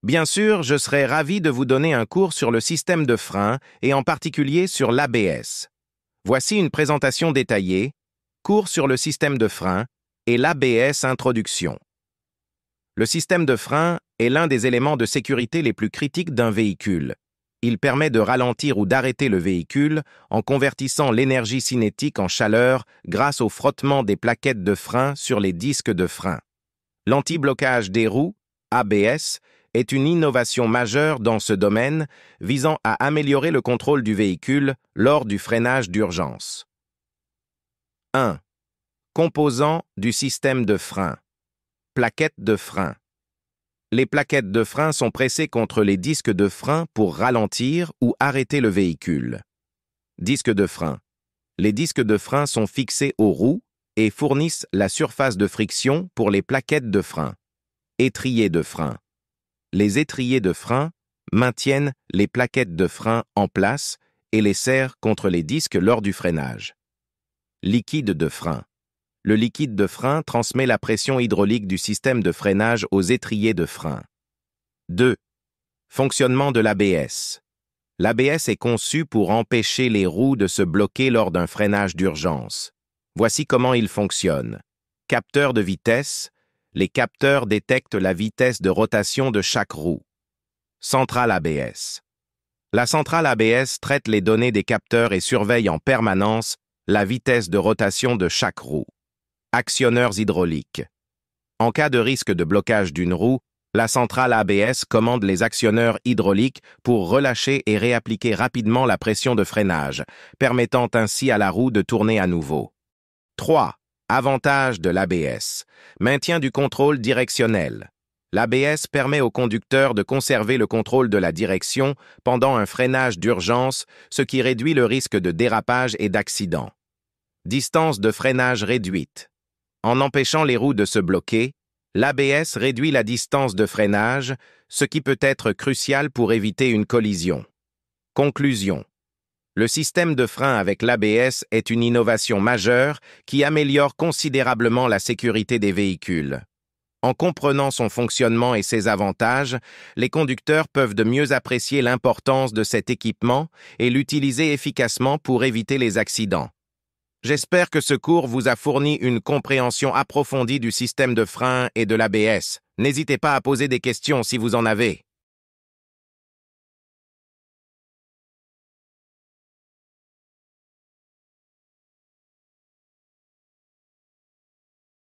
Bien sûr, je serais ravi de vous donner un cours sur le système de frein et en particulier sur l'ABS. Voici une présentation détaillée, cours sur le système de frein et l'ABS Introduction. Le système de frein est l'un des éléments de sécurité les plus critiques d'un véhicule. Il permet de ralentir ou d'arrêter le véhicule en convertissant l'énergie cinétique en chaleur grâce au frottement des plaquettes de frein sur les disques de frein. L'anti-blocage des roues, ABS, est une innovation majeure dans ce domaine visant à améliorer le contrôle du véhicule lors du freinage d'urgence. 1. Composants du système de frein. Plaquettes de frein. Les plaquettes de frein sont pressées contre les disques de frein pour ralentir ou arrêter le véhicule. Disques de frein. Les disques de frein sont fixés aux roues et fournissent la surface de friction pour les plaquettes de frein. Étriers de frein. Les étriers de frein maintiennent les plaquettes de frein en place et les serrent contre les disques lors du freinage. Liquide de frein. Le liquide de frein transmet la pression hydraulique du système de freinage aux étriers de frein. 2. Fonctionnement de l'ABS. L'ABS est conçu pour empêcher les roues de se bloquer lors d'un freinage d'urgence. Voici comment il fonctionne. Capteur de vitesse. Les capteurs détectent la vitesse de rotation de chaque roue. Centrale ABS. La centrale ABS traite les données des capteurs et surveille en permanence la vitesse de rotation de chaque roue. Actionneurs hydrauliques. En cas de risque de blocage d'une roue, la centrale ABS commande les actionneurs hydrauliques pour relâcher et réappliquer rapidement la pression de freinage, permettant ainsi à la roue de tourner à nouveau. 3. Avantage de l'ABS. Maintien du contrôle directionnel. L'ABS permet au conducteur de conserver le contrôle de la direction pendant un freinage d'urgence, ce qui réduit le risque de dérapage et d'accident. Distance de freinage réduite. En empêchant les roues de se bloquer, l'ABS réduit la distance de freinage, ce qui peut être crucial pour éviter une collision. Conclusion. Le système de frein avec l'ABS est une innovation majeure qui améliore considérablement la sécurité des véhicules. En comprenant son fonctionnement et ses avantages, les conducteurs peuvent de mieux apprécier l'importance de cet équipement et l'utiliser efficacement pour éviter les accidents. J'espère que ce cours vous a fourni une compréhension approfondie du système de frein et de l'ABS. N'hésitez pas à poser des questions si vous en avez.